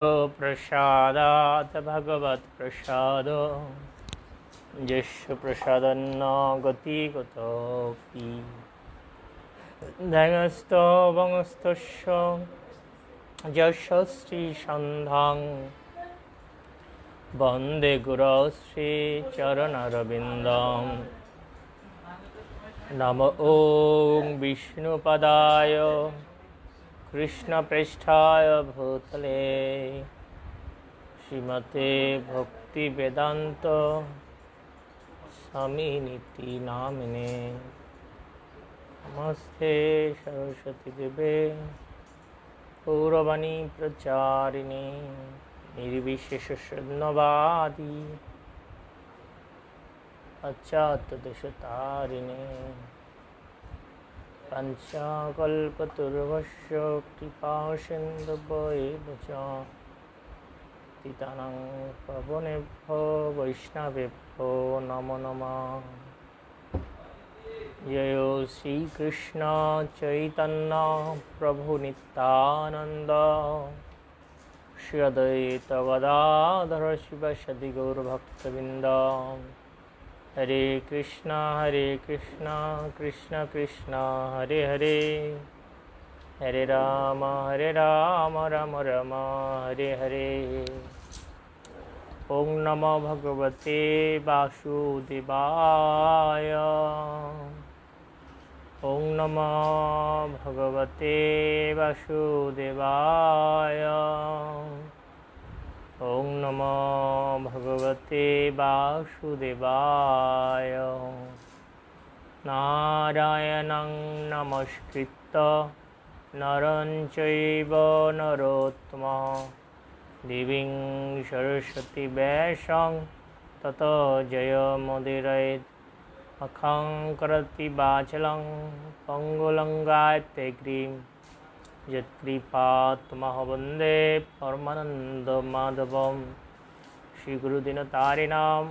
प्रसादात् भगवत्प्रसाद यस्य प्रसादन्न गतिगतोऽपि दैनस्तवंस्तस्य यस्य श्रीसन्धां वन्दे गुरौ श्रीचरणरविन्दं नमो ॐ विष्णुपदाय कृष्णप्रेष्ठाय भूतले श्रीमते भक्तिवेदान्त स्वामिनिति नामिने नमस्ते सरस्वती देवे गौरवाणी प्रचारिणे निर्विशेषशून्यवादी पाश्चात्यदेशतारिणे पंचाकल्पतरुर्भस्य कृपासिन्धुभ्येव च पतितानां पावनेभ्यो वैष्णवेभ्यो नमो नमः। जय श्रीकृष्ण चैतन्य प्रभु नित्यानंद श्री अद्वैत गदाधर शिवसदि गौरभक्तवृंद। हरे कृष्णा कृष्ण कृष्ण हरे हरे, हरे राम राम राम हरे हरे। ओम नमो भगवते वासुदेवाय। ओम नमो भगवते वासुदेवाय। ओम नमो भगवते वासुदेवाय। नारायणं नमस्कृत्य नरं चैव नरोत्तमं देवीं सरस्वती व्यासं ततो जयमुदीरयेत्। अखं करति वाचलं पंगुलंगायतेग्रीं यत्कृपात्महं वन्दे परमानन्दमाधवं। श्रीगुरुदिनतारिणां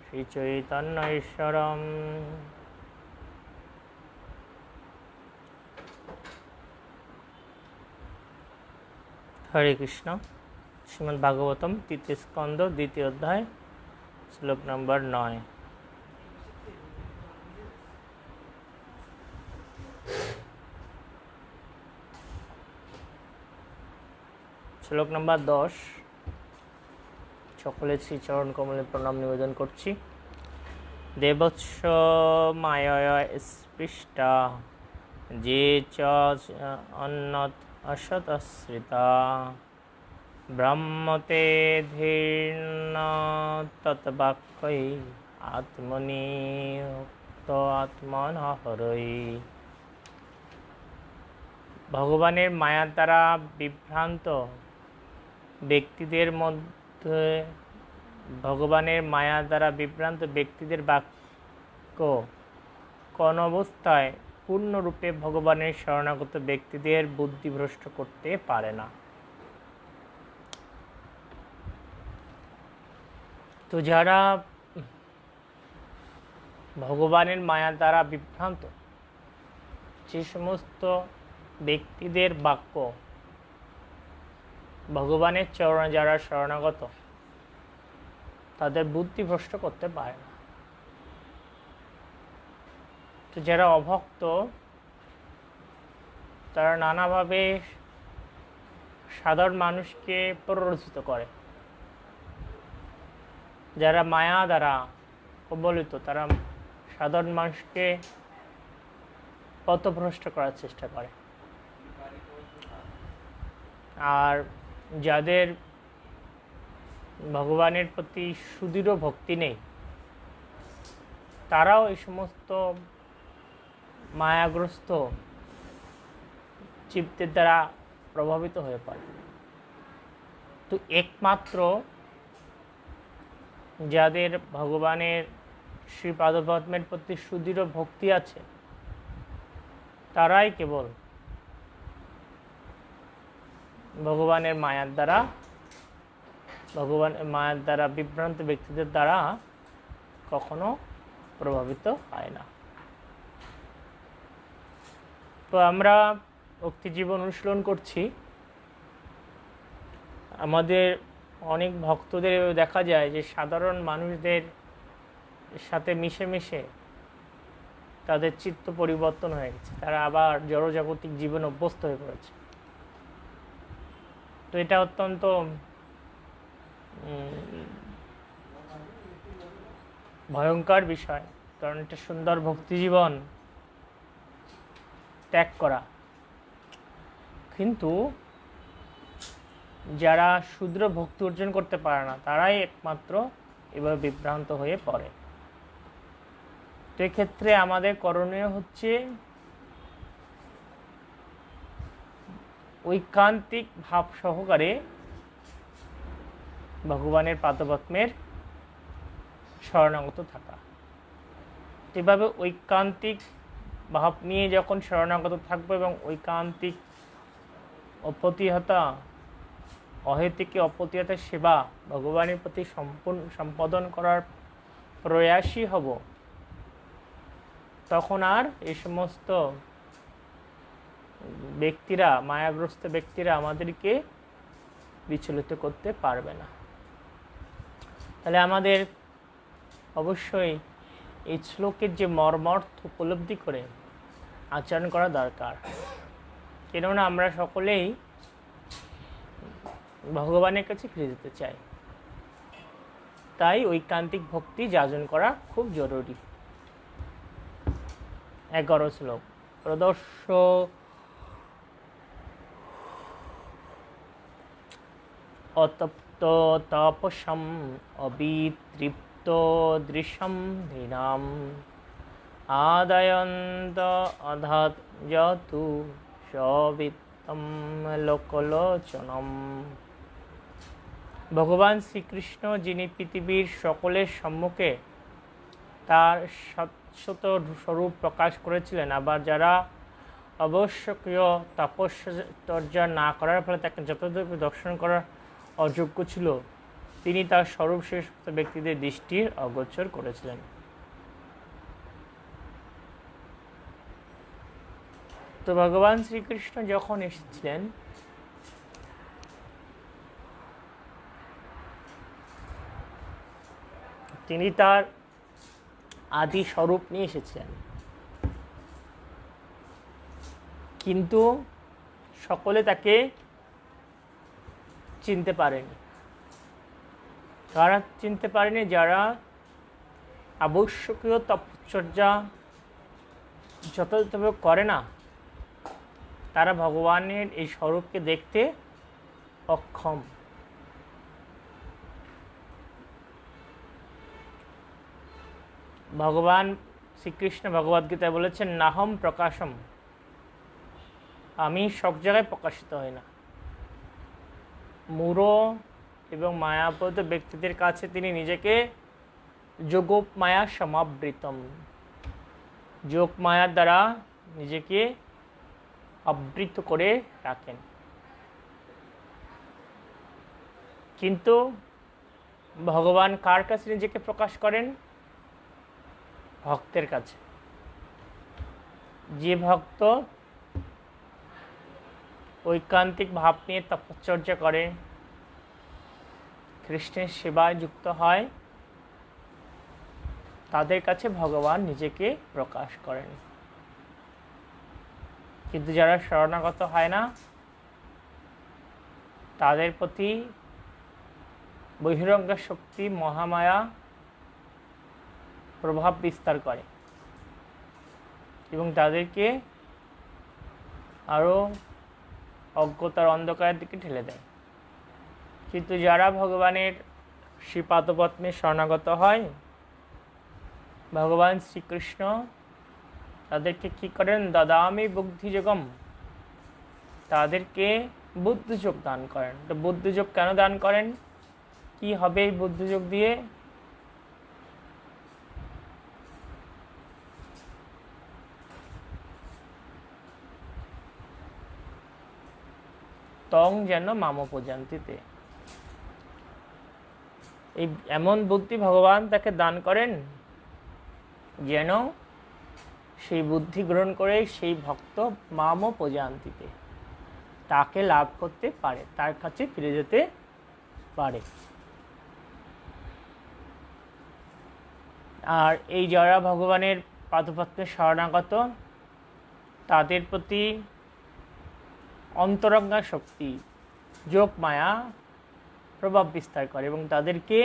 श्रीचैतन्यैश्वरम्। हरे कृष्ण। श्रीमद् भागवतम तृतीय स्कंद द्वितीय अध्याय श्लोक नंबर 9। श्लोक नंबर 10। सकले श्री चरण कमले प्रणाम निवेदन करछि। देवत्स मायया स्पृष्टा जे च अन्नत असत आश्रिता ब्रह्मते धीर्न तत्वाक्यै आत्मनि उक्त आत्मनः हरै। भगवानेर मायार द्वारा विभ्रांत ব্যক্তিদের মধ্যে ভগবানের মায়া দ্বারা বিভ্রান্ত ব্যক্তিদের বাক্য কোন অবস্থায় পূর্ণরূপে ভগবানের শরণাগত ব্যক্তিদের বুদ্ধিভ্রষ্ট করতে পারে না। তো যারা ভগবানের মায়া দ্বারা বিভ্রান্ত, যে সমস্ত ব্যক্তিদের বাক্য ভগবানের চরণে যারা শরণাগত তাদের বুদ্ধিভ্রষ্ট করতে পারে না। তো যারা অভক্ত তারা নানাভাবে সাধারণ মানুষকে প্ররোচিত করে। যারা মায়া দ্বারা কবলিত তারা সাধারণ মানুষকে পথভ্রষ্ট করার চেষ্টা করে। আর যাদের ভগবানের প্রতি সুদৃঢ় ভক্তি নেই তারাও এই সমস্ত মায়াগ্রস্ত চিত্তের দ্বারা প্রভাবিত হয়ে পড়ে। তো একমাত্র যাদের ভগবানের শ্রীপাদপদ্মের প্রতি সুদৃঢ় ভক্তি আছে তারাই কেবল ভগবানের মায়ার দ্বারা বিভ্রান্ত ব্যক্তিদের দ্বারা কখনো প্রভাবিত হয় না। তো আমরা ভক্তি জীবন অনুশীলন করছি। আমাদের অনেক ভক্তদের দেখা যায় যে সাধারণ মানুষদের সাথে মিশে মিশে তাদের চিত্ত পরিবর্তন হয়ে গেছে, তারা আবার জড়জাগতিক জীবন অভ্যস্ত হয়ে পড়েছে। তো এটা অত্যন্ত ভয়ঙ্কর বিষয়, কারণ এটা সুন্দর ভক্তি জীবন ত্যাগ করা। কিন্তু যারা ক্ষুদ্র ভক্তি অর্জন করতে পারে না, তারাই একমাত্র এভাবে বিভ্রান্ত হয়ে পড়ে। তো এক্ষেত্রে আমাদের করণীয় হচ্ছে ঐকান্তিক ভাব সহকারে ভগবানের পাদপদ্মের শরণাগত থাকা। এভাবে ঐকান্তিক ভাব নিয়ে যখন শরণাগত থাকবো এবং ঐকান্তিক অপ্রতিহতা অহেতুকী অপ্রতিহত সেবা ভগবানের প্রতি সম্পাদন করার প্রয়াসী হব, তখন আর এই সমস্ত ব্যক্তিরা, মায়াগ্রস্ত ব্যক্তিরা আমাদেরকে বিচলিত করতে পারবে না। তাহলে আমাদের অবশ্যই এই শ্লোকের যে মর্মার্থ উপলব্ধি করে আচরণ করা দরকার, কেননা আমরা সকলেই ভগবানের কাছে ফিরে যেতে চাই। তাই ঐকান্তিক ভক্তি যাজন করা খুব জরুরি। 11 শ্লোক। প্রদর্শ অতপ্ত তাপসম অবিতৃপ্ত দৃশ্যম দীনাম আদয়ন্ত অধাত যতু সবিত্তম লোকলোচনম। ভগবান শ্রীকৃষ্ণ, যিনি পৃথিবীর সকলের সম্মুখে তার শাশ্বত স্বরূপ প্রকাশ করেছিলেন, আবার যারা আবশ্যকীয় তপশ্চর্যা না করার ফলে তাকে যথাযথ দর্শন করার অযোগ্য ছিল, তিনি তার স্বরূপ শেষ ব্যক্তিদের দৃষ্টির অগোচর করেছিলেন। তো ভগবান শ্রীকৃষ্ণ যখন এসেছিলেন, তিনি তার আদি স্বরূপ নিয়ে এসেছিলেন, কিন্তু সকলে তাকে চিনতে পারেনি। কারা চিনতে পারেনি? যারা আবশ্যকীয় তপশ্চর্যা যথাযথভাবে করে না, তারা ভগবানের এই স্বরূপকে দেখতে অক্ষম। ভগবান শ্রীকৃষ্ণ ভগবদ্গীতায় বলেছেন, নাহম প্রকাশম, আমি সব জায়গায় প্রকাশিত হই না। মূঢ় এবং মায়াবদ্ধ ব্যক্তিদের কাছে তিনি নিজেকে যোগমায়া সমাবৃতম, যোগ মায়ার দ্বারা নিজেকে আবৃত করে রাখেন। কিন্তু ভগবান কার কাছে নিজেকে প্রকাশ করেন? ভক্তের কাছে। যে ভক্ত ঐকান্তিক ভাব নিয়ে তপশ্চর্যা করে, কৃষ্ণের সেবায় যুক্ত হয়, তাদের কাছে ভগবান নিজেকে প্রকাশ করেন। কিন্তু যারা শরণাগত হয় না, তাদের প্রতি বহিরঙ্গ শক্তি মহামায়া প্রভাব বিস্তার করে এবং তাদেরকে আরও অজ্ঞতার অন্ধকারের দিকে ঠেলে দেয়। কিন্তু যারা ভগবানের শ্রীপাদপদ্মে শরণাগত হয়, ভগবান শ্রীকৃষ্ণ তাদেরকে কি করেন? দদামি বুদ্ধিযোগম, তাদেরকে বুদ্ধিযোগ দান করেন। তো বুদ্ধিযোগ কেন দান করেন? কি হবে এই বুদ্ধিযোগ দিয়ে? তং যেন মামোপজান্তিতে, এই এমন বুদ্ধি ভগবান তাকে দান করেন যেন সেই বুদ্ধি গ্রহণ করে সেই ভক্ত মামোপজান্তিতে তাকে লাভ করতে পারে, তার কাছে ফিরে যেতে বাড়ে। আর এই যারা ভগবানের পাদপদ্মে শরণাগত, তাদের প্রতি অন্তরঙ্গা শক্তি যোগ মায়া প্রভাব বিস্তার করে এবং তাদেরকে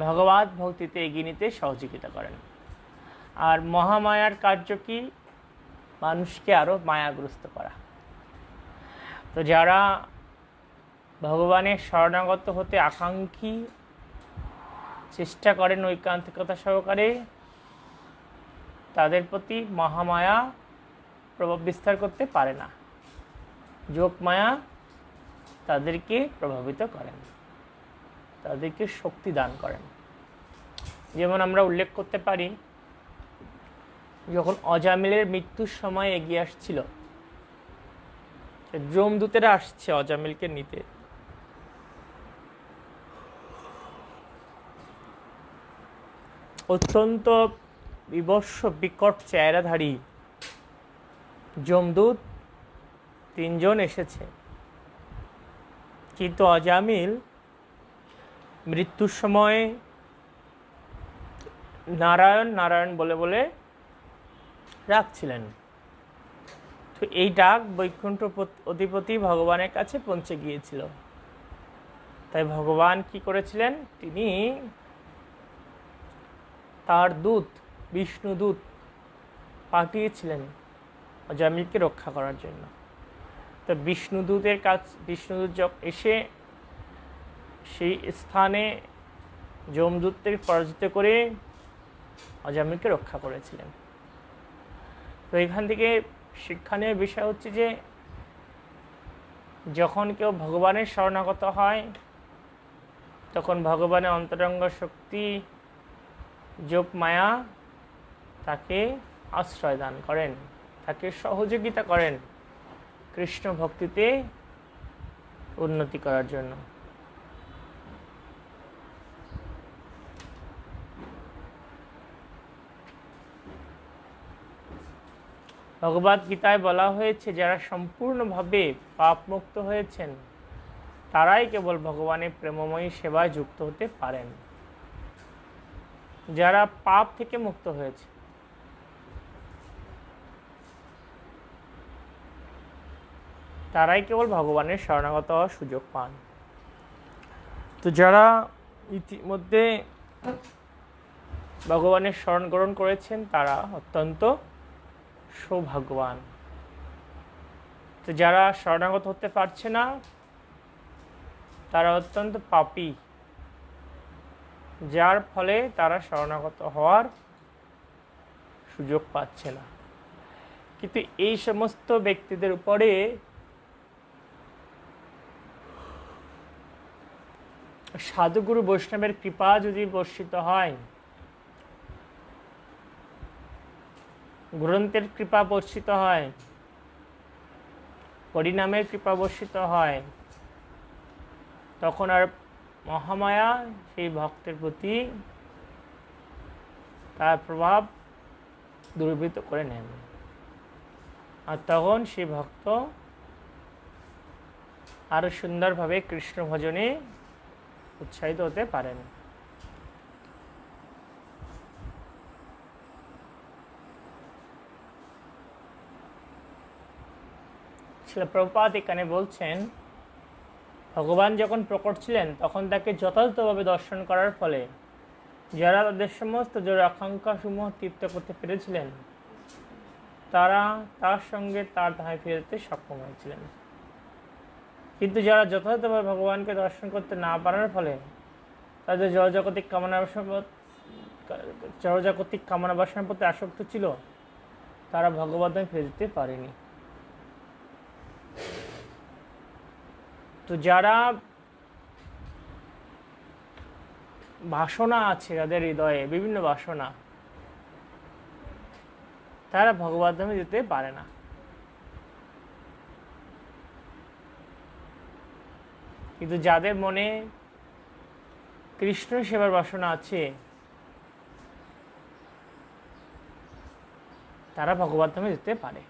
ভগবত ভক্তিতে এগিয়ে নিতে সহযোগিতা করেন। আর মহামায়ার কার্য কি? মানুষকে আরও মায়াগ্রস্ত করা। তো যারা ভগবানের শরণাগত হতে আকাঙ্ক্ষী, চেষ্টা করেন ঐকান্তিকতা সহকারে, তাদের প্রতি মহামায়া প্রভাব বিস্তার করতে পারে না। যোগ মায়া তাদেরকে প্রভাবিত করেন, তাদেরকে শক্তি দান করেন। যেমন আমরা উল্লেখ করতে পারি, যখন অজামিলের মৃত্যুর সময় এগিয়ে আসছিল, যমদূতেরা আসছে অজামিলকে নিতে, অত্যন্ত বিবস্ব বিকট চেহারাধারী যমদূত 3 জন এসেছে, কিন্তু অজামিল মৃত্যুর সময় নারায়ণ নারায়ণ বলে বলে রাখছিলেন। তো এই ডাক বৈকুণ্ঠ অধিপতি ভগবানের কাছে পৌঁছে গিয়েছিল। তাই ভগবান কি করেছিলেন? তিনি তার দূত বিষ্ণুদূত পাঠিয়েছিলেন অজামিলকে রক্ষা করার জন্য। তো বিষ্ণুদূত এসে সেই স্থানে যমদূতকে পরাজিত করে অজামিলকে রক্ষা করেছিলেন। তো এখান থেকে শিক্ষণীয় বিষয় হচ্ছে যে যখন কেউ ভগবানের শরণাগত হয়, তখন ভগবানের অন্তরঙ্গ শক্তি যোগ মায়া তাকে আশ্রয় দান করেন, তাকে সহযোগিতা করেন কৃষ্ণ ভক্তিতে উন্নতি করার জন্য। ভগবদ গীতায় বলা হয়েছে, যারা সম্পূর্ণভাবে পাপমুক্ত হয়েছেন তারাই কেবল ভগবানের প্রেমময়ী সেবায় যুক্ত হতে পারেন। যারা পাপ থেকে মুক্ত হয়েছে, তারাই কেবল ভগবানের শরণাগত হওয়ার সুযোগ পান। তো যারা ইতিমধ্যে ভগবানের শরণ গ্রহণ করেছেন তারা অত্যন্ত সৌভাগ্যবান। তো যারা শরণাগত হতে পারছে না তারা অত্যন্ত পাপী, যার ফলে তারা শরণাগত হওয়ার সুযোগ পাচ্ছে না। কিন্তু এই সমস্ত ব্যক্তিদের উপরে সাধুগুরু বৈষ্ণবের কৃপা যদি বর্ষিত হয়, গ্রন্থের কৃপা বর্ষিত হয়, হরিনামের কৃপা বর্ষিত হয়, তখন আর মহামায়া সেই ভক্তের প্রতি তার প্রভাব দুর্বৃত্ত করে নেন, আর তখন সেই ভক্ত আরো সুন্দরভাবে কৃষ্ণ ভজনে উৎসাহিত হতে পারেন। শ্রীল প্রভুপাদ এখানে বলছেন, ভগবান যখন প্রকট ছিলেন তখন তাকে যথাযথভাবে দর্শন করার ফলে যারা তাদের সমস্ত জোর আকাঙ্ক্ষা সমূহ তৃপ্ত করতে পেরেছিলেন তারা তার সঙ্গে তার ধামে ফিরে যেতে সক্ষম হয়েছিলেন। কিন্তু যারা যথাযথভাবে ভগবানকে দর্শন করতে না পারার ফলে তাদের জড়জাগতিক কামনা বাসনার প্রতি আসক্ত ছিল, তারা ভগবত ধামে ফিরে যেতে পারেনি। তো যারা বাসনা আছে, যাদের হৃদয়ে বিভিন্ন বাসনা, তারা ভগবত ধামে যেতে পারে না। কিন্তু যাদের মনে কৃষ্ণ সেবার বাসনা আছে তারা ভগবত ধামে যেতে পারে।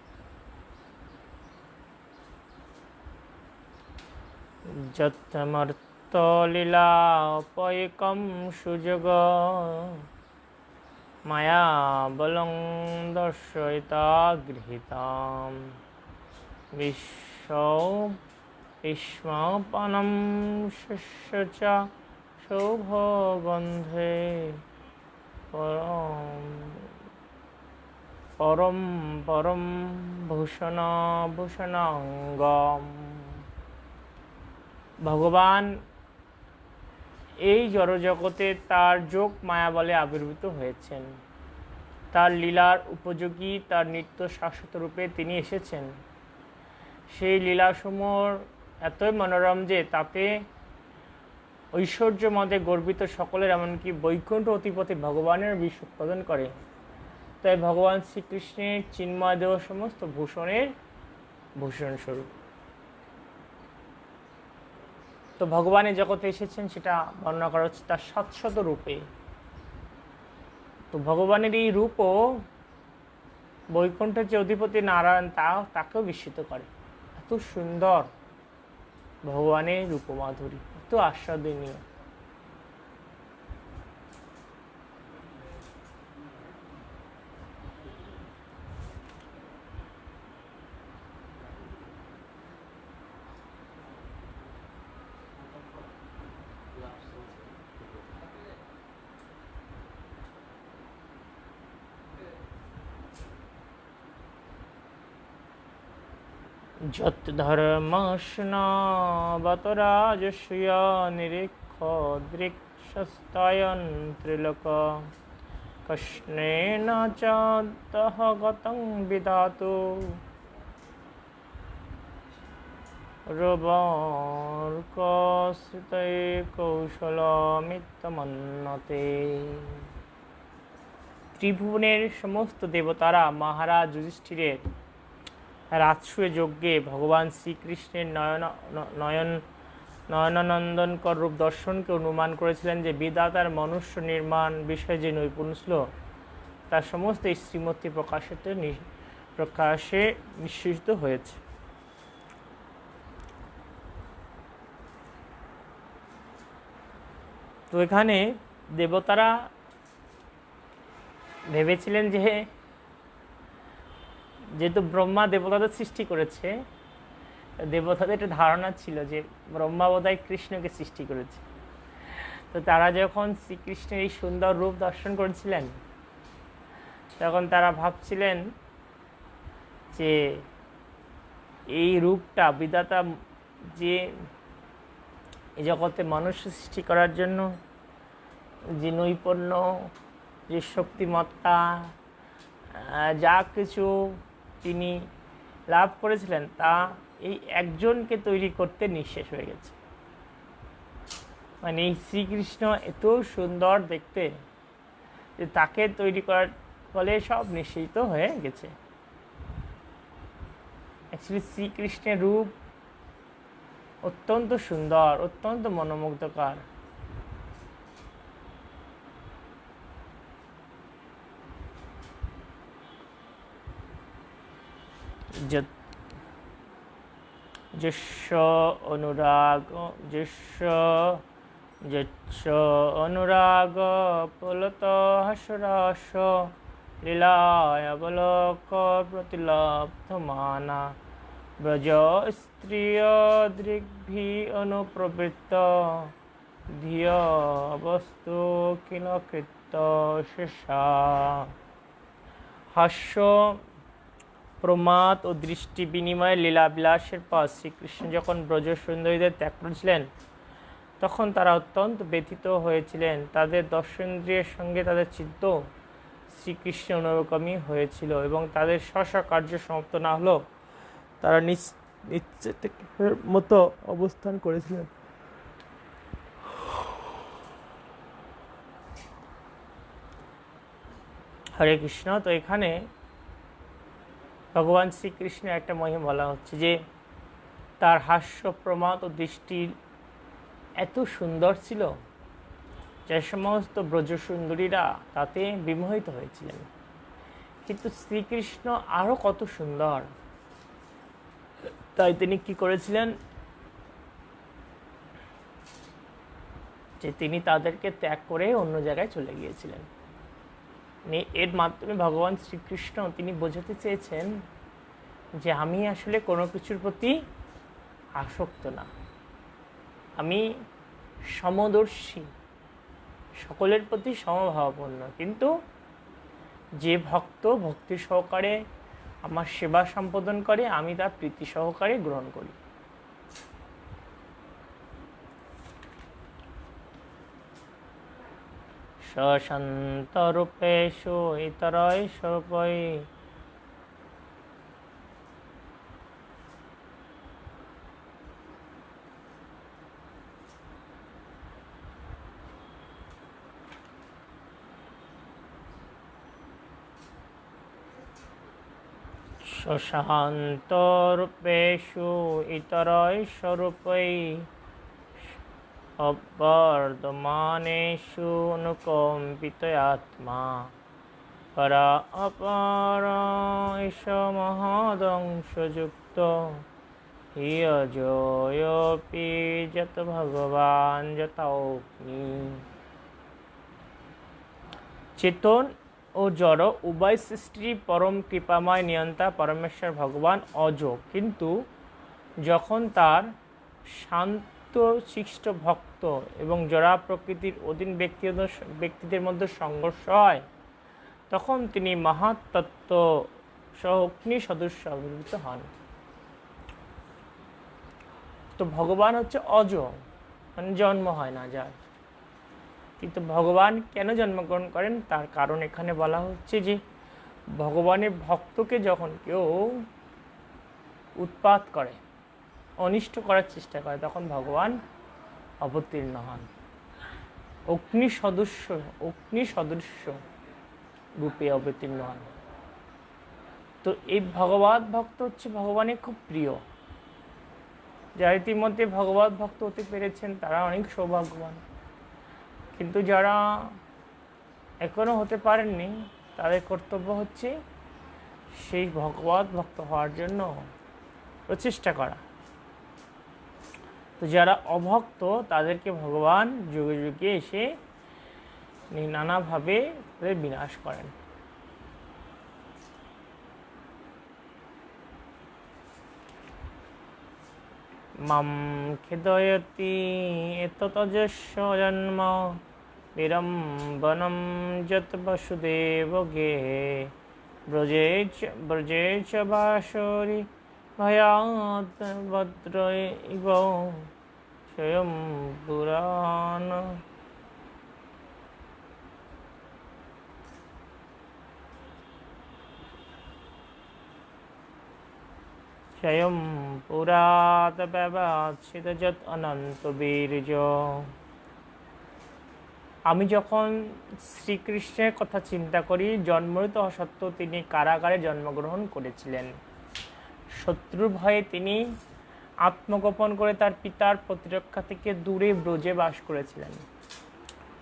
যতমর্ত্য তলীলাপয়কম সুযোগ মায়া বলং দর্শয়িতা গৃহীতাম বিশ্ব ইষ্মাপনম শিষ্য চ শোভগন্ধে পরম পরম পরম ভূষণ ভূষণাঙ্গম। ভগবান এই জড়জগতে তার যোগ মায়া বলে আবির্ভূত হয়েছেন। তার লীলার উপযোগী, তার নিত্য শাশ্বত রূপে তিনি এসেছেন। সেই লীলাসমূহ এতই মনোরম যে তাতে ঐশ্বর্য মদে গর্বিত সকলের, এমনকি বৈকুণ্ঠ অধিপতি ভগবানের বিষ উৎপাদন করে। তাই ভগবান শ্রীকৃষ্ণের চিন্ময় দেহ সমস্ত ভূষণের ভূষণ স্বরূপ। তো ভগবান এই জগতে এসেছেন সেটা বর্ণনা করা হচ্ছে তার শাশ্বত রূপে। তো ভগবানের এই রূপও বৈকুণ্ঠের যে অধিপতি নারায়ণ তাকেও বিস্মিত করে। এত সুন্দর ভগবানের রূপমাধুরী, এত আস্বাদনীয়। যত ধর্মস্নাবত রাজস্বীয় নিরীক্ষ দৃক্ষস্তায়ন ত্রিলোক কৃষ্ণেন চ তহ গতং বিধাতু রবর্কশ্রিতে কৌশলমিত্তমন্যতে। ত্রিভুবনের সমস্ত দেবতারা মহারাজ যুধিষ্ঠিরের রাজসূয় যজ্ঞে ভগবান শ্রীকৃষ্ণের নয়নানন্দনকর রূপ দর্শনকে অনুমান করেছিলেন যে বিধাতার মনুষ্য নির্মাণ বিষয়ে যে নৈপুণ্য ছিল তার সমস্ত শ্রীমতী প্রকাশে নিশ্চিত হয়েছে। তো এখানে দেবতারা ভেবেছিলেন যে যেহেতু ব্রহ্মা দেবতাদের সৃষ্টি করেছে, দেবতাদের একটা ধারণা ছিল যে ব্রহ্মা বোধহয় কৃষ্ণকে সৃষ্টি করেছে। তো তারা যখন শ্রীকৃষ্ণের এই সুন্দর রূপ দর্শন করেছিলেন তখন তারা ভাবছিলেন যে এই রূপটা বিধাতা যে এই জগতে মানুষ সৃষ্টি করার জন্য যে নৈপুণ্য, যে শক্তিমত্তা, যা কিছু তিনি লাভ করেছিলেন তা এই একজনকে তৈরি করতে নিঃশেষ হয়ে গেছে। মানে এই শ্রীকৃষ্ণ এত সুন্দর দেখতে যে তাকে তৈরি করার ফলে সব নিশ্চিত হয়ে গেছে। অ্যাকচুয়ালি শ্রীকৃষ্ণের রূপ অত্যন্ত সুন্দর, অত্যন্ত মনোমুগ্ধকর। যস্য অনুরাগ পুলত হর্ষরাস লীলায় অবলোক প্রতিলব্ধমানা ব্রজ স্ত্রিয় দৃগ্ভি অনুপ্রবৃত্ত ধিয় বস্তু কিলকৃত শেষা। হাস্য, প্রমাদ ও দৃষ্টি বিনিময়ে লীলাবিলাসের পর শ্রীকৃষ্ণ যখন ব্রজ সুন্দরীদের ত্যাগ করেছিলেন তখন তারা অত্যন্ত ব্যথিত হয়েছিলেন। তাদের দর্শনেন্দ্রিয়ের সঙ্গে তাদের চিত্ত শ্রীকৃষ্ণের অনুরকমই হয়েছিল এবং তাদের স্ব কার্য সমাপ্ত না হলেও তারা নিশ্চেতের মতো অবস্থান করেছিলেন। হরে কৃষ্ণ। তো এখানে ভগবান শ্রীকৃষ্ণের একটা মহিমা বলা হচ্ছে যে তার হাস্য, প্রমাদ ও দৃষ্টির এত সুন্দর ছিল যে সমস্ত ব্রজসুন্দরীরা তাতে বিমোহিত হয়েছিলেন। কিন্তু শ্রীকৃষ্ণ আরও কত সুন্দর, তাই তিনি কি করেছিলেন, যে তিনি তাদেরকে ত্যাগ করে অন্য জায়গায় চলে গিয়েছিলেন। এর মাধ্যমে ভগবান শ্রীকৃষ্ণ তিনি বোঝাতে চেয়েছেন যে আমি আসলে কোনো কিছুর প্রতি আসক্ত না, আমি সমদর্শী, সকলের প্রতি সমভাবাপন্ন। কিন্তু যে ভক্ত ভক্তি সহকারে আমার সেবা সম্পাদন করে আমি তা প্রীতি সহকারে গ্রহণ করি। সশান্তরূপেষু ইতরৈঃস্বরূপৈ সশান্তরূপেষু ইতরৈঃস্বরূপৈ অবর্ধমানেষু অনুকম্পিতয়াত্মা পরা অপর এষ মহদংশযুক্ত হিয়জয়োপি যত ভগবান যতৌগ্নি। চেতন ও জড় উভয় সৃষ্টির পরম কৃপাময় নিয়ন্তা পরমেশ্বর ভগবান অজ, কিন্তু যখন তার শান্ত শিষ্ট ভক্ত এবং জড়া প্রকৃতির অধীন ব্যক্তিদের মধ্যে সংঘর্ষ হয় তখন তিনি মহাতত্ত্ব সহ অগ্নি সদস্য আবির্ভূত হন। তো ভগবান হচ্ছে অজ, মানে জন্ম হয় না যার। কিন্তু ভগবান কেন জন্মগ্রহণ করেন তার কারণ এখানে বলা হচ্ছে যে ভগবানের ভক্তকে যখন কেউ উৎপাত করে, অনিষ্ট করার চেষ্টা করে, তখন ভগবান অবতীর্ণ হন, অগ্নি সদৃশ্য রূপে অবতীর্ণ হন। তো এই ভগবত ভক্ত হচ্ছে ভগবানের খুব প্রিয়। যারা ইতিমধ্যে ভগবত ভক্ত হতে পেরেছেন তারা অনেক সৌভাগ্যবান, কিন্তু যারা এখনো হতে পারেননি তাদের কর্তব্য হচ্ছে সেই ভগবত ভক্ত হওয়ার জন্য প্রচেষ্টা করা। তো যারা অভক্ত তাদেরকে ভগবান যুগে যুগে এসে নানাভাবে বিনাশ করেন। মাম খেদয়তি এততজস্য জন্ম বিড়ম্বনম যত বসুদেব গেহে ব্রজে চ বাসরি ভয়াৎ ভদ্র ইব স্বয়ং পুরাণ। স্বয়ং পুরাত ব্যবচ্ছিদ যত অনন্ত বীর্য। আমি যখন শ্রীকৃষ্ণের কথা চিন্তা করি, জন্মরহিত হওয়া সত্ত্বেও তিনি কারাগারে জন্মগ্রহণ করেছিলেন। শত্রুর ভয়ে তিনি আত্মগোপন করে তার পিতার প্রতিরক্ষা থেকে দূরে ব্রজে বাস করেছিলেন।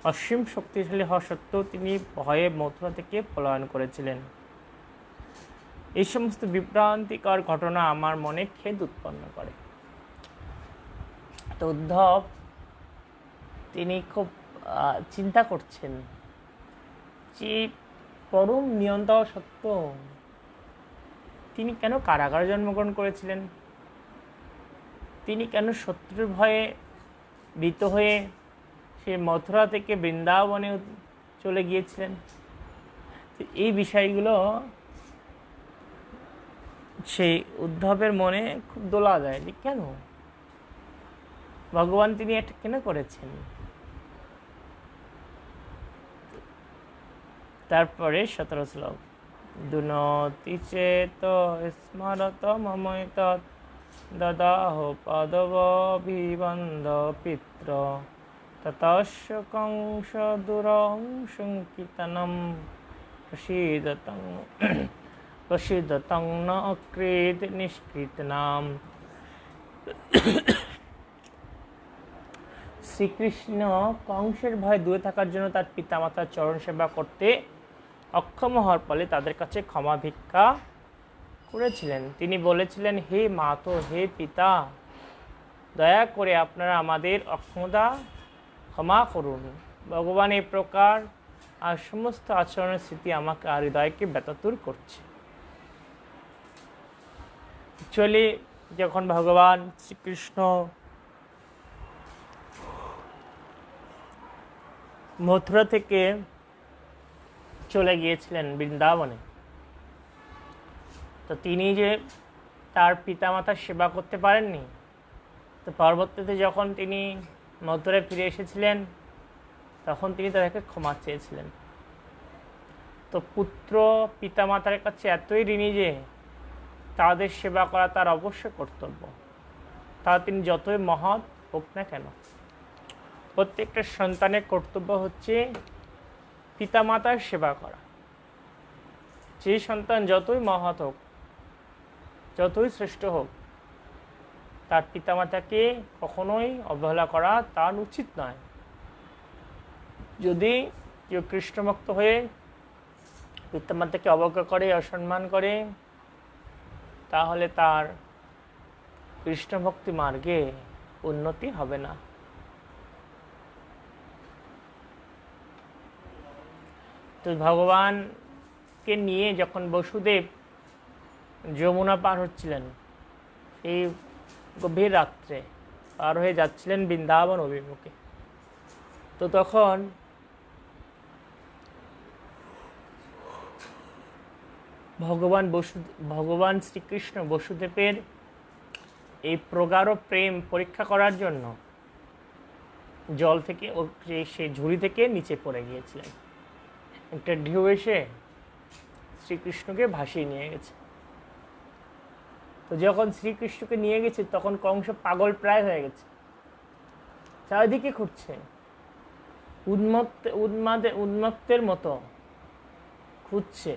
অসীম শক্তিশালী হওয়া সত্ত্বেও তিনি ভয়ে মথুরা থেকে পলায়ন করেছিলেন। এই সমস্ত বিভ্রান্তিকর ঘটনা আমার মনে খেদ উৎপন্ন করে। তো উদ্ধব তিনি খুব চিন্তা করছেন যে পরম নিয়ন্তা সত্ত্বেও তিনি কেন কারাগারে জন্মগ্রহণ করেছিলেন, তিনি কেন শত্রুর ভয়ে ভীত হয়ে সে মথুরা থেকে বৃন্দাবনে চলে গিয়েছিলেন। এই বিষয়গুলো সেই উদ্ধবের মনে খুব দোলা দেয় যে কেন ভগবান তিনি এটা কেন করেছেন। তারপরে 17 শ্লোক, দুনতি চেত স্মরত মমৈত দদাহ পদবভিবন্ধ পিত্র ততস্য কংস দুরংশঙ্কিতনম প্রসিদ্ধতং ন অকৃত নিষ্কৃতনাম। শ্রীকৃষ্ণ কংসের ভয়ে দূরে থাকার জন্য তার পিতামাতার চরণ সেবা করতে অক্ষম হওয়ার ফলে তাদের কাছে ক্ষমা ভিক্ষা করেছিলেন। তিনি বলেছিলেন, হে মাতো, হে পিতা, দয়া করে আপনারা আমাদের অক্ষমতা ক্ষমা করুন। ভগবান এই প্রকার আর সমস্ত আচরণের স্মৃতি আমাকে আর হৃদয়কে ব্যথাতুর করছে। অ্যাকচুয়ালি যখন ভগবান শ্রীকৃষ্ণ মথুরা থেকে চলে গিয়েছিলেন বৃন্দাবনে, তো তিনি যে তার পিতামাতার সেবা করতে পারেননি, তো পরবর্তীতে যখন তিনি মথুরায় ফিরে এসেছিলেন তখন তিনি তাদেরকে ক্ষমা চেয়েছিলেন। তো পুত্র পিতামাতার কাছে এতই ঋণী যে তাদের সেবা করা তার অবশ্য কর্তব্য, তা তিনি যতই মহৎ হোক না কেন। প্রত্যেকটা সন্তানের কর্তব্য হচ্ছে পিতামাতার সেবা করা। যে সন্তান যতই মহৎ হোক, যতই শ্রেষ্ঠ হোক, তার পিতামাতাকে কখনোই অবহেলা করা তার উচিত নয়। যদি কেউ কৃষ্ণভক্ত হয়ে পিতামাতাকে অবজ্ঞা করে, অসম্মান করে, তাহলে তার কৃষ্ণভক্তি মার্গে উন্নতি হবে না। তো ভগবানকে নিয়ে যখন বসুদেব যমুনা পার হচ্ছিলেন, এই গভীর রাত্রে পার হয়ে যাচ্ছিলেন বৃন্দাবন অভিমুখে, তো তখন ভগবান শ্রীকৃষ্ণ বসুদেবের এই প্রগাঢ় প্রেম পরীক্ষা করার জন্য জল থেকে সেই ঝুড়ি থেকে নিচে পড়ে গিয়েছিলেন। একটা ঢেউ এসে শ্রীকৃষ্ণকে ভাসিয়ে নিয়ে গেছে। তো যখন শ্রীকৃষ্ণকে নিয়ে গেছে তখন কংস পাগল প্রায় হয়ে গেছে, চারিদিকে খুঁজছে, উন্মত্তের মতো খুঁজছে।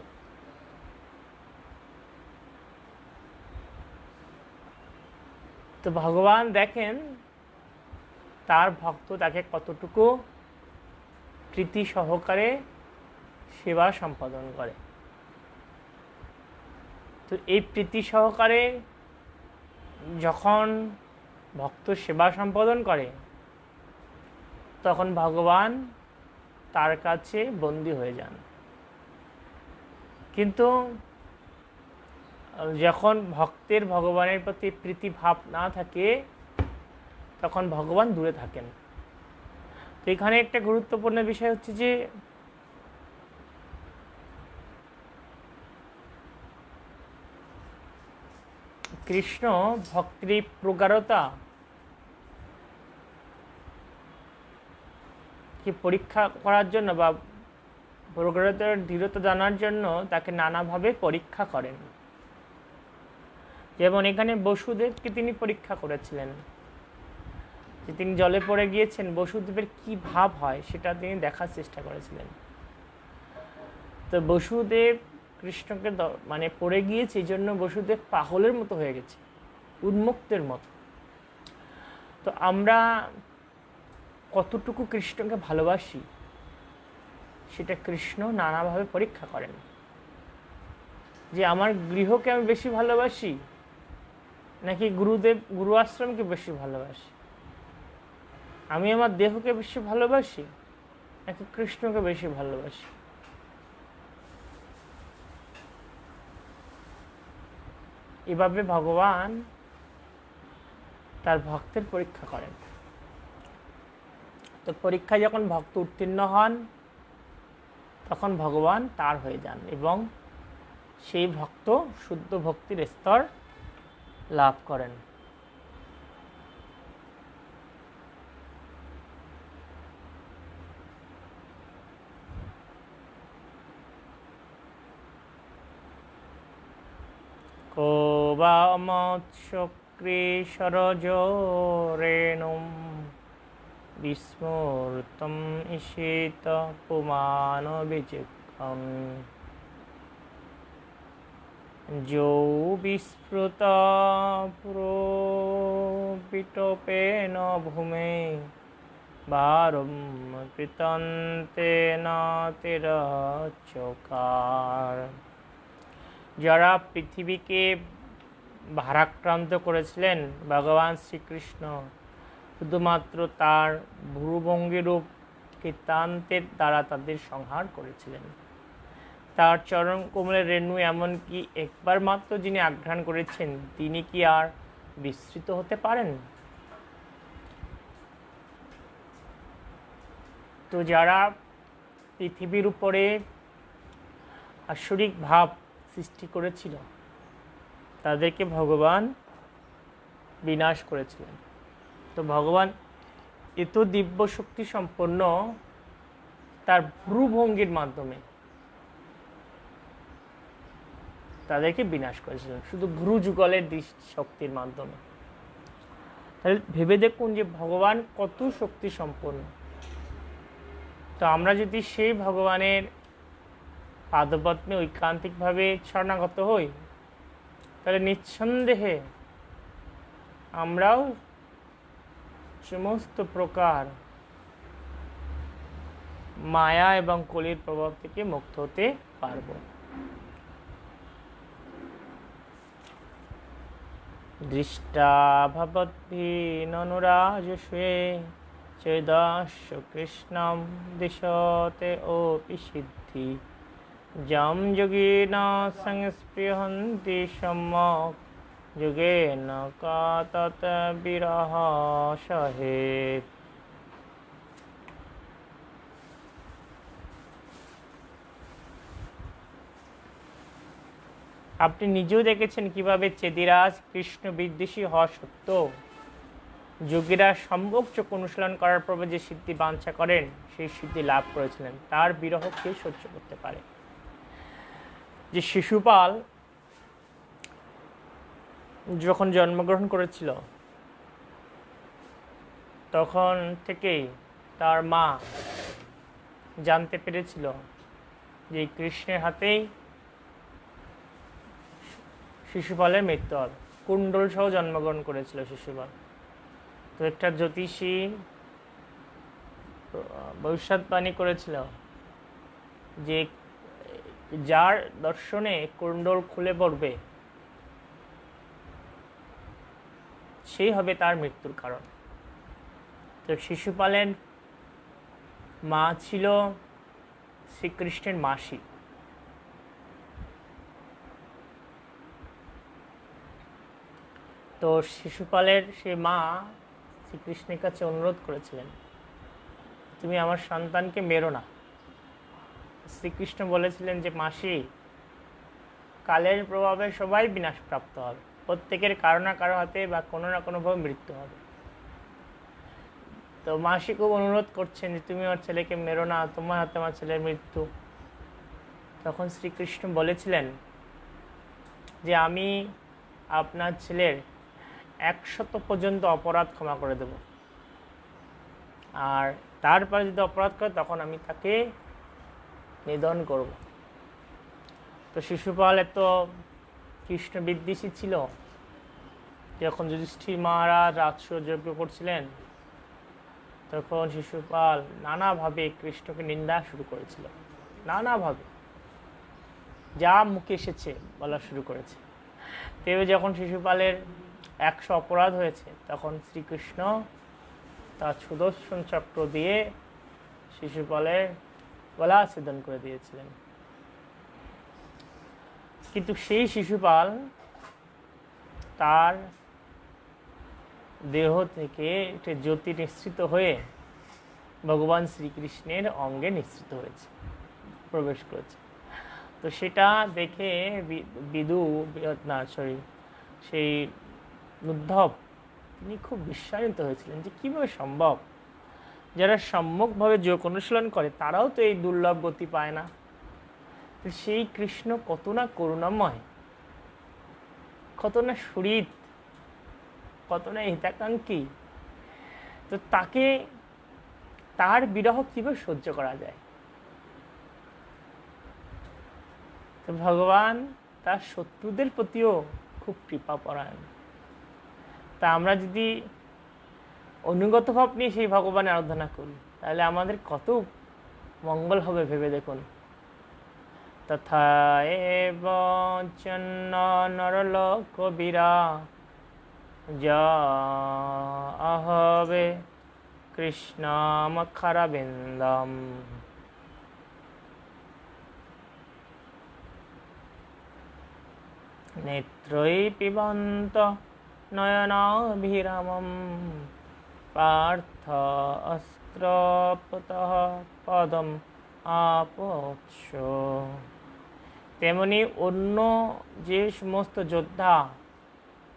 তো ভগবান দেখেন তার ভক্ত তাকে কতটুকু প্রীতি সহকারে সেবা সম্পাদন করে। তো এই প্রীতি সহকারে যখন ভক্ত সেবা সম্পাদন করে তখন ভগবান তার কাছে বন্দী হয়ে যান। কিন্তু যখন ভক্তের ভগবানের প্রতি প্রীতি ভাব না থাকে তখন ভগবান দূরে থাকেন। তো এখানে একটা গুরুত্বপূর্ণ বিষয় হচ্ছে যে কৃষ্ণ ভক্তির প্রগাঢ়তা কি পরীক্ষা করার জন্য বা প্রগাঢ়তার দৃঢ়তা জানার জন্য তাকে নানাভাবে পরীক্ষা করেন। যেমন এখানে বসুদেবকে তিনি পরীক্ষা করেছিলেন, যে তিনি জলে পড়ে গিয়েছেন, বসুদেবের কি ভাব হয় সেটা তিনি দেখার চেষ্টা করেছিলেন। তো বসুদেব কৃষ্ণকে মানে পড়ে গিয়েছে, এই জন্য বসুদেব পাগলের মতো হয়ে গেছে, উন্মুক্তের মতো। তো আমরা কতটুকু কৃষ্ণকে ভালোবাসি সেটা কৃষ্ণ নানাভাবে পরীক্ষা করেন। যে আমার গৃহকে আমি বেশি ভালোবাসি নাকি গুরু আশ্রমকে বেশি ভালোবাসি, আমি আমার দেহকে বেশি ভালোবাসি নাকি কৃষ্ণকে বেশি ভালোবাসি। এভাবে ভগবান তার ভক্তের পরীক্ষা করেন। তো পরীক্ষায় যখন ভক্ত উত্তীর্ণ হন তখন ভগবান তার হয়ে যান এবং সেই ভক্ত শুদ্ধ ভক্তির স্তর লাভ করেন। কো বা মৎস্যকৃশরজোরেণুম বিস্মৃতম ঈশিত পুমান বিচিক্ষম যৌ বিস্মৃত পুরোপিটোপেন ভূমে ভারম কৃতন্তেন তিরচকার। যারা পৃথিবীকে ভারাক্রান্ত করেছিলেন ভগবান শ্রীকৃষ্ণ শুধুমাত্র তার ভ্রুভঙ্গিরূপ কৃতান্তের দ্বারা তাদের সংহার করেছিলেন। তার চরণ কোমলের রেণু এমনকি একবার মাত্র যিনি আঘ্রাণ করেছেন তিনি কি আর বিস্তৃত হতে পারেন? তো যারা পৃথিবীর উপরে আসরিক ভাব সৃষ্টি করেছিল তাদেরকে ভগবান বিনাশ করেছিলেন। তো ভগবান এত দিব্য শক্তি সম্পন্ন তার ভ্রুভঙ্গির মাধ্যমে তাদেরকে বিনাশ করেছিলেন, শুধু ভ্রু যুগলের শক্তির মাধ্যমে। তাহলে ভেবে দেখুন যে ভগবান কত শক্তি সম্পন্ন। তো আমরা যদি সেই ভগবানের পাদপদ্মে ঐকান্তিকভাবে শরণাগত হই তাহলে নিঃসন্দেহে আমরাও সমস্ত প্রকার মায়া এবং কলির প্রভাব থেকে মুক্ত হতে পারব। দৃষ্টা ভবদ্ভিননুরাজস্বে চেদাস্য কৃষ্ণম দিশতে ওপি সিদ্ধি যম যোগিন সংস্পৃহন্তি সম্যক যোগেন কাতত বিরহ সহেত। আপনি নিজেও দেখেছেন কিভাবে চেদিরাজ কৃষ্ণ বিদ্বেষী হওয়া সত্ত্বেও যোগীরা সম্ভোগ চোখ অনুশীলন করার পর যে সিদ্ধি বাঞ্ছা করেন সেই সিদ্ধি লাভ করেছিলেন। তার বিরহ কে সহ্য করতে পারে? যে শিশুপাল যখন জন্মগ্রহণ করেছিল তখন থেকেই তার মা জানতে পেরেছিল যে কৃষ্ণের হাতেই শিশুপালের মৃত্যু হবে। কুণ্ডল সহ জন্মগ্রহণ করেছিল শিশুপাল। তো একটা জ্যোতিষী ভবিষ্যৎবাণী করেছিল যে যার দর্শনে কুণ্ডল খুলে পড়বে সেই হবে তার মৃত্যুর কারণ। তো শিশুপালের মা ছিল শ্রীকৃষ্ণের মাসি। তো শিশুপালের সে মা শ্রীকৃষ্ণের কাছে অনুরোধ করেছিলেন, তুমি আমার সন্তানকে মেরো না। শ্রীকৃষ্ণ বলেছিলেন যে মাসি, কালের প্রভাবে সবাই বিনাশপ্রাপ্ত হবে, প্রত্যেকের কারো না কারো হাতে বা কোনো না কোনোভাবে মৃত্যু হবে। তো মাসি খুব অনুরোধ করছেন যে তুমি আমার ছেলেকে মেরো না, তোমার হাতে আমার ছেলের মৃত্যু। তখন শ্রীকৃষ্ণ বলেছিলেন যে আমি আপনার ছেলের 100 পর্যন্ত অপরাধ ক্ষমা করে দেব, আর তারপরে যদি অপরাধ করে তখন আমি তাকে নিধন করব। তো শিশুপাল এত কৃষ্ণ বিদ্বেষী ছিল, যখন যুধিষ্ঠির মহারাজ রাজসূয়যজ্ঞ করছিলেন তখন শিশুপাল নানাভাবে কৃষ্ণকে নিন্দা শুরু করেছিল, নানাভাবে যা মুখে এসেছে বলা শুরু করেছে। তেবে যখন শিশুপালের 100 অপরাধ হয়েছে তখন শ্রীকৃষ্ণ তার সুদর্শন চক্র দিয়ে শিশুপালের গলা ছেদন করে দিয়েছিলেন। কিন্তু সেই শিশুপাল তার দেহ থেকে একটা জ্যোতি নিঃসৃত হয়ে ভগবান শ্রীকৃষ্ণের অঙ্গে নিঃসৃত হয়েছে, প্রবেশ করেছে। তো সেটা দেখে সেই উদ্ধব তিনি খুব বিস্মিত হয়েছিলেন যে কীভাবে সম্ভব, যারা সম্যকভাবে যোগ অনুশীলন করে তারাও তো এই দুর্লভ গতি পায় না। সেই কৃষ্ণ কত না করুণাময়, কত না সুহৃদ, কত না হিতাকাঙ্ক্ষী, তো তাকে তার বিরহ কিভাবে সহ্য করা যায়? তো ভগবান তার শত্রুদের প্রতিও খুব কৃপাপরায়ণ। তা আমরা যদি অনুগত ভাব নিয়ে সেই ভগবানের আরাধনা করি তাহলে আমাদের কত মঙ্গল হবে ভেবে দেখুন। তথা এব চন্ন নরলোক বীরা যা আহবে কৃষ্ণামক্ষরবিন্দম। নেত্রৈ পিবন্ত নয়নাভিরামম পার্থ অস্ত্রপতঃ পদম আপোৎস। তেমনি অন্য যে সমস্ত যোদ্ধা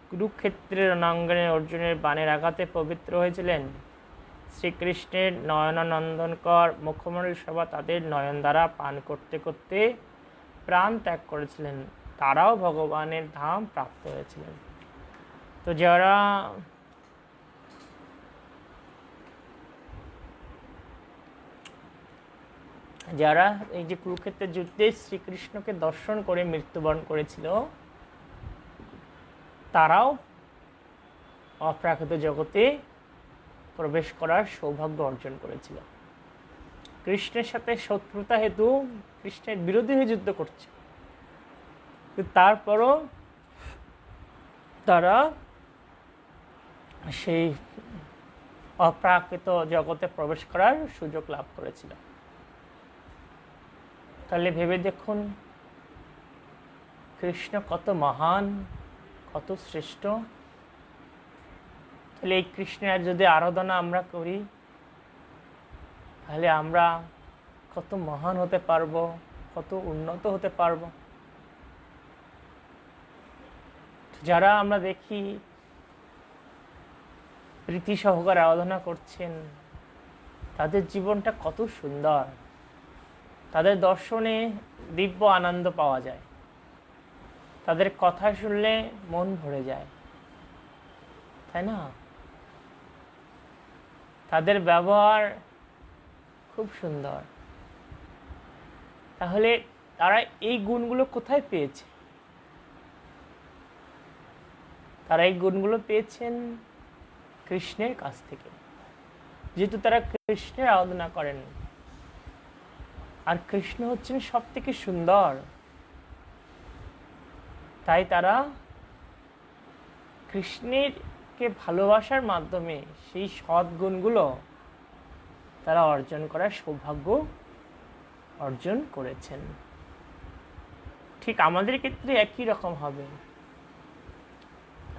কুরুক্ষেত্রের রণাঙ্গনে অর্জুনের বাণের আঘাতে পবিত্র হয়েছিলেন, শ্রীকৃষ্ণের নয়নানন্দনকর মুখমণ্ডল শোভা তাদের নয়ন দ্বারা পান করতে করতে প্রাণ ত্যাগ করেছিলেন, তারাও ভগবানের ধাম প্রাপ্ত হয়েছিলেন। তো যারা এই যে কুরুক্ষেত্রের যুদ্ধে শ্রীকৃষ্ণকে দর্শন করে মৃত্যুবরণ করেছিল, তারাও অপ্রাকৃত জগতে প্রবেশ করার সৌভাগ্য অর্জন করেছিল। কৃষ্ণের সাথে শত্রুতা হেতু কৃষ্ণের বিরোধী হয়ে যুদ্ধ করছে, তারপরও তারা সেই অপ্রাকৃত জগতে প্রবেশ করার সুযোগ লাভ করেছিল। তাহলে ভেবে দেখুন কৃষ্ণ কত মহান, কত শ্রেষ্ঠ। তাহলে এই কৃষ্ণের যদি আরাধনা আমরা করি, তাহলে আমরা কত মহান হতে পারবো, কত উন্নত হতে পারবো। যারা আমরা দেখি প্রীতি সহকারে আরাধনা করছেন, তাদের জীবনটা কত সুন্দর, তাদের দর্শনে দিব্য আনন্দ পাওয়া যায়, তাদের কথা শুনলে মন ভরে যায়, তাই না? তাদের ব্যবহার খুব সুন্দর। তাহলে তারা এই গুণগুলো কোথায় পেয়েছে? তারা এই গুণগুলো পেয়েছেন কৃষ্ণের কাছ থেকে, যেহেতু তারা কৃষ্ণের আরাধনা করেন। আর কৃষ্ণ হচ্ছেন সব থেকে সুন্দর, তাই তারা কৃষ্ণেরকে ভালোবাসার মাধ্যমে সেই সদ্গুণগুলো তারা অর্জন করার সৌভাগ্য অর্জন করেছেন। ঠিক আমাদের ক্ষেত্রে একই রকম হবে।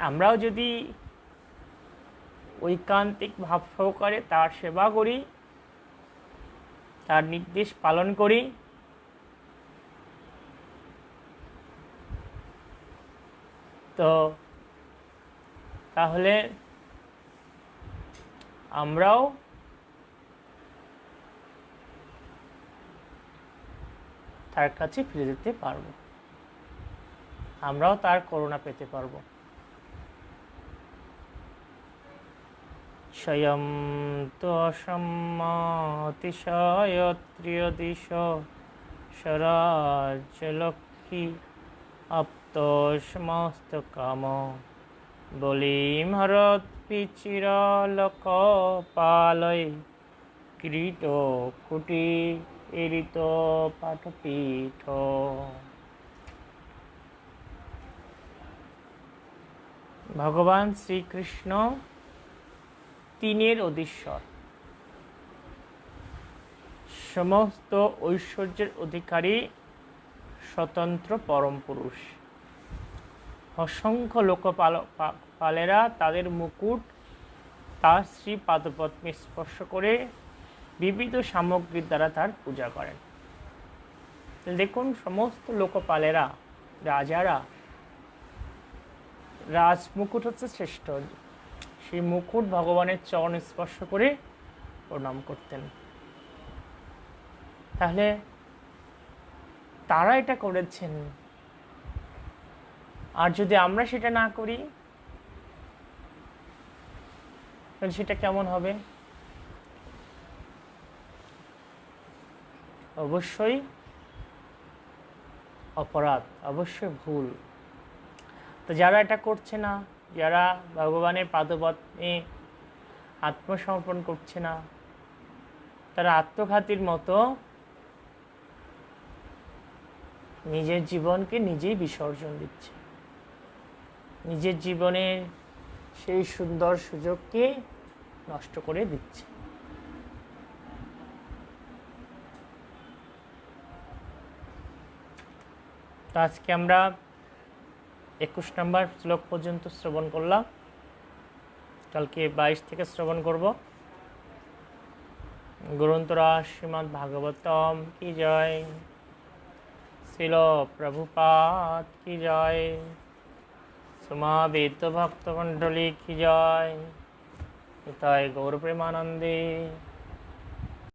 আমরাও যদি ঐকান্তিক ভাব সহকারে তার সেবা করি, তার নির্দেশ পালন করি, তো তাহলে আমরাও তার কাছে ফিরে যেতে পারবো, আমরাও তার করুণা পেতে পারবো। স্বয়ং তো অসম্মাতিশয়ত্রিয়দিশ স্বরাজ্যলক্ষ্মী আপ্তসমস্ত কাম বলিম হরৎপিচিরলোকপালয় কিরীট কুটি এরিত পাঠপীঠ। ভগবান শ্রীকৃষ্ণ তিনের অধীশ্বর, সমস্ত ঐশ্বর্যের অধিকারী স্বতন্ত্র পরম পুরুষ। অসংখ্য লোকপালেরা তাদের মুকুট তার শ্রী পাদপদ্মে স্পর্শ করে বিবিধ সামগ্রীর দ্বারা তার পূজা করেন। দেখুন, সমস্ত লোকপালেরা, রাজারা, রাজমুকুট হচ্ছে শ্রেষ্ঠ, সেই মুকুট ভগবানের চরণ স্পর্শ করে প্রণাম করতেন। তাহলে তারা এটা করেছেন, আর যদি আমরা সেটা না করি তাহলে সেটা কেমন হবে? অবশ্যই অপরাধ, অবশ্যই ভুল। তো যারা এটা করছে না, যারা ভগবানের পাদপদ্মে আত্মসমর্পণ করছে না, তারা আত্মঘাতীর মতো নিজের জীবনকে নিজেই বিসর্জন দিচ্ছে। নিজের জীবনের সেই সুন্দর সুযোগকে নষ্ট করে দিচ্ছে। তো আজকে আমরা 21 নম্বর শ্লোক পর্যন্ত শ্রবণ করলাম, কালকে 22 থেকে শ্রবণ করব। গ্রন্থরা শ্রীমদ্ ভাগবতম কি জয়, শিল প্রভুপাদ কি জয়, সমাবেত ভক্তমণ্ডলী কি জয়, নিতাই গৌর প্রেমানন্দে।